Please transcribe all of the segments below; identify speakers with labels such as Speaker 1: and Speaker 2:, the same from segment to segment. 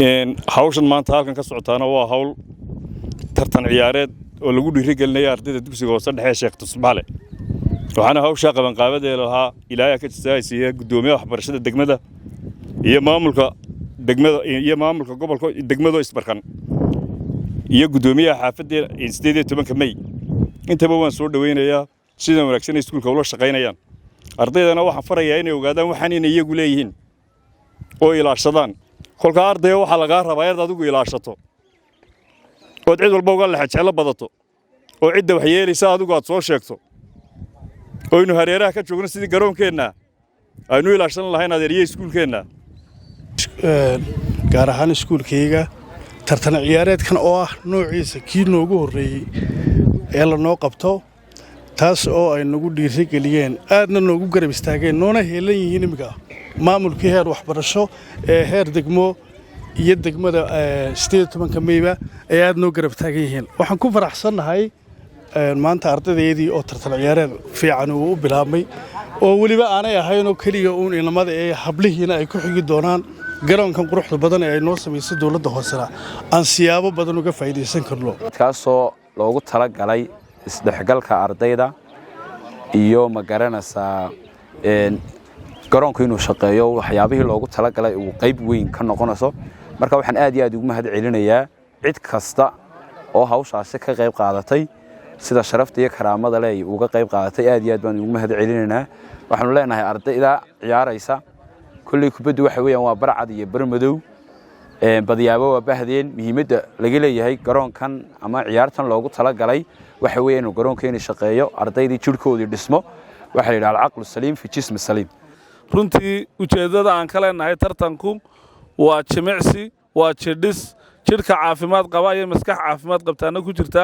Speaker 1: hawshan maanta halkan ka socotaana waa hawl tartan ciyaareed oo lagu dhiirigelinayo ardayda dugsiga hoose dhexe Sheekh Tusbaale waxaana hawsha qaban qaabadeeda lahaa Ilaahay ka jisaysiya gudoomiyaha waxbarashada degmada iyo maamulka gobolka degmada isbarkan iyo gudoomiyaha xaafadda 18 May intaba waan soo dhaweynayaa sida wanaagsan ee iskuulka ula shaqeynayaan ardaydana waxaan farayaa inay ogaadaan waxaan inay iyagu leeyihiin oo ilaashadaan kolka ardayga waxa laga rabaa inaad adigu ilaashato oo cid walba uga jecel badato oo cidda wax yeelaysa adigu aad soo sheegto oo inuu hareeraha ka joogno sidii garoonkeena aynu ilaashan lahayn adeeriye iskuulkeena
Speaker 2: gaar ahaan iskuulkayga tartan ciyaareedkan oo ah noociisa kii noogu horeeyay ee la noo qabto taas oo ay nagu dhiirigeliyeen aadna noogu garab istaageen noona heelan yihiin imika maamulkii heer waxbarasho ee heer degmo iyo degmada 18 Mayba ay aad noo garab taagan yihiin waxaan ku faraxsanahay maanta ardaydeedii oo tartan ciyaareed fiican uu bilaabmay oo waliba aanay ahayn oo kaliya uun inamada ee hablihiina ay ku xigi doonaan garoonkan quruxda badan ee ay noo sameysay dawladda hoosena aan siyaabo badan uga faa'iideysan karno
Speaker 3: kaasoo loogu talagalay isdhexgalka ardayda iyo magaranaysa garoonku inuu shaqeeyo waxyaabihii loogu talagalay uu qayb weyn ka noqonayo marka waxaan aad iyo aad ugu mahad celinayaa cid kasta oo hawshaasi ka qayb qaadatay sida sharafta iyo karaamada leh uga qayb qaadatay aad iyo aad baan ugu mahad celinaynaa waxaanu leenahay ardayda ciyaaraysa kulli kubaddu waxa weeyaan waa barcad iyo barmadow badiyaabo waa bahdeen muhiimadda laga leeyahay garoonkan ama ciyaartan loogu talagalay waxa weeyaan inuu garoonkeena shaqeeyo ardaydii jirkoodii dhismo waxa la yiraahdaa aqal saliim fi jism saliim
Speaker 4: runtii ujeedada aan ka leenahay tartanku waa jimicsi waa jidhis jidhka caafimaad qaba iyo maskax caafimaad qabtaana ku jirta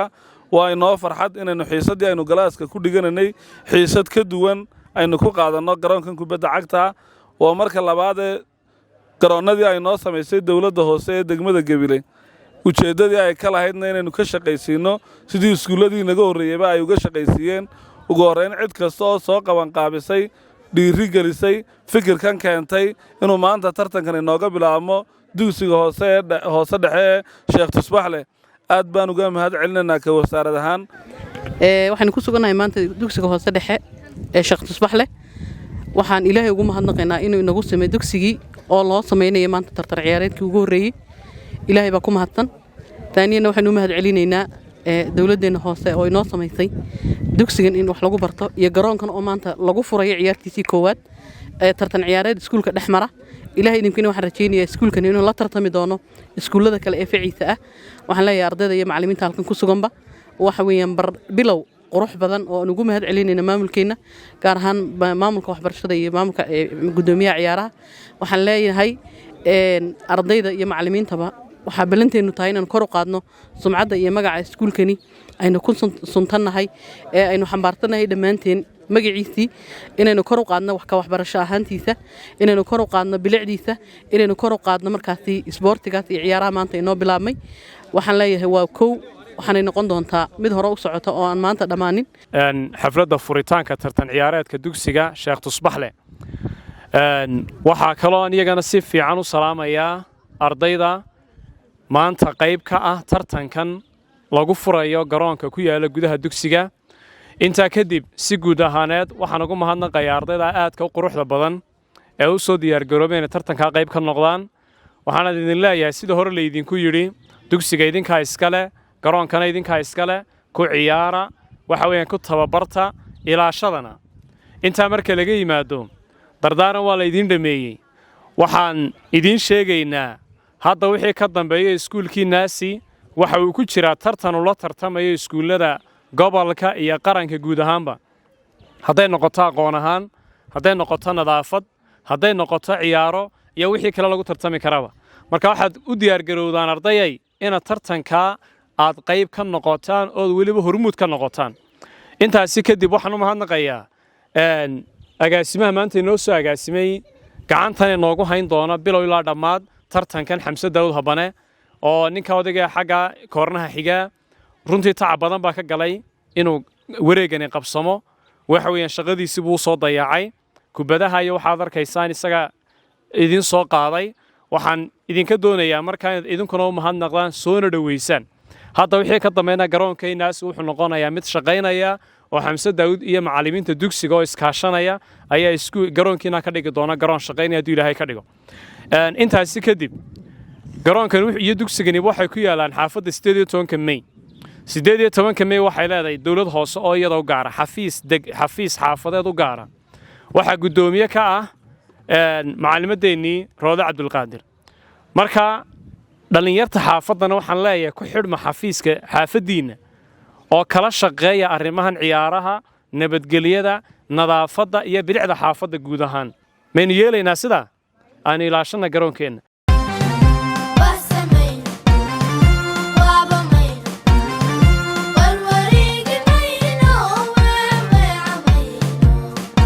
Speaker 4: waa inoo farxad inaynu xiisadii aynu galaaska ku dhigananay xiisad ka duwan aynu ku qaadanno garoonkan kubadda cagta waa marka labaad ee garoonnadii ay noo samaysay dawladda hoose ee degmada Gabiley ujeedadii ay ka lahaydna inaynu ka shaqaysiino sidii iskuuladii naga horreeyayba ay uga shaqaysiiyeen ugu horreyn cid kasta oo soo qaban qaabisay dhiirigelisay fikirkan keentay inuu maanta tartankan inooga bilaabmo dugsiga hoose dhexe ee Sheekh Tusbaale aad baan uga mahad celinaynaa ka wasaarad ahaan
Speaker 5: waxaan ku suganahay maanta dugsiga hoose dhexe ee Sheekh Tusbaale waxaan Ilaahay ugu mahadnaqaynaa inuu inagu sameeyo dugsigii oo loo sameeyay maanta tartan ciyaareedkii ugu horeeyay Ilaahay baa ku mahadsan taaniyana waxaan u mahad celinaynaa dawladdeena hoose oo inoo sameysay dugsigan in wax lagu barto iyo garoonkan oo maanta lagu furayo ciyaartiisii koowaad ee tartan ciyaareed iskuulka dhexmara Ilaahay idinkiina waxaan rajaynayaa iskuulkan inuu la tartami doono iskuulada kale ee ficiisa ah waxaan leeyahay ardayda iyo macallimiinta halkan ku suganba waxa weeyaan bilow qurux badan oo aan ugu mahad celinayna maamulkeena gaar ahaan maamulka waxbarashada iyo maamulka gudoomiyaha ciyaaraha waxaan leeyahay ardayda iyo macallimiintaba waxa balanteenu tahay inaan kor u qaadno sumcadda iyo magaca iskuulkani aynu ku suntanahay ee aynu xambaartanahay dhamaanteen magaciisii inaynu kor u qaadno wax ka waxbarasho ahaantiisa inaynu kor u qaadno bilicdiisa inaynu kor u qaadno markaasi isboortigaas iyo ciyaaraha maanta inoo bilaabmay waxaan leeyahay waa kow waxaanay noqon doontaa mid hore u socota oo aan maanta dhammaanin
Speaker 6: xafladda furitaanka tartan ciyaareedka dugsiga Sheekh Tusbaale waxaa kaloo iyagana si fiican u salaamayaa ardayda maanta qayb ka ah tartankan lagu furayo garoonka ku yaala gudaha dugsiga inta kadib si guud ahaaneed waxaan ugu mahadnaqayaa ardayda aadka u quruxda badan ee u soo diyaar garoobeen tartanka qayb ka noqdaan waxaan idin leeyahay sida hore la idinku yiri dugsiga idinka iska leh garoonkana idinka iska leh ku ciyaara waxa weeyaan ku tababarta ilaashadana inta marka laga yimaado dardaaran waa la idin dhameeyay waxaan idin sheegaynaa hadda wixii ka dambeeyay iskuulkii naasi waxa uu ku jiraa tartan ula tartamayo iskuulada gobolka iyo qaranka guud ahaanba hadday noqoto aqoon ahaan hadday noqoto nadaafad hadday noqoto ciyaaro iyo wixii kale lagu tartami karaba marka waxaad u diyaar garowdaan ardayay inaad tartanka aad qayb ka noqotaan oo waliba hormuud ka noqotaan intaasi kadib waxaan u mahadnaqayaa agaasimaha maanta inoo soo agaasimay gacantan inoogu hayn doona bilow ilaa dhammaad tartankan Xamse Daawud Habane oo ninka odayga xagga koornaha xiga runtii tacab badan baa ka galay inuu wareegani qabsamo waxa weeyaan shaqadiisii buu soo dayacay kubadaha iyo waxaad arkaysaan isaga idin soo qaaday waxaan idinka doonayaa markaa inaad idinkuna u mahadnaqdaan soona dhoweysaan hadda wixii ka dambeynaa garoonkeenaas wuxuu noqonayaa mid shaqaynaya oo Xamse Daawud iyo macallimiinta dugsiga oo iskaashanaya ayaa garoonkiina ka dhigi doona garoon shaqaynaya haddii Ilaahay ka dhigo intaasi kadib garoonkan iyo dugsigani waxay ku yaalaan xaafadda 18 May 18 May waxay leedahay dawlad hoose oo iyadoo gaara xafiis xaafadeed u gaara waxa gudoomiye ka ah macallimadeennii Roode Cabdulqaadir marka dhalinyarta xaafadana waxaan leeyahay ku xidhma xafiiska xaafadiina oo kala shaqeeya arrimahan ciyaaraha nabadgelyada nadaafadda iyo bilicda xaafadda guud ahaan maynu yeelaynaa sida aan ilaashana garoonkeena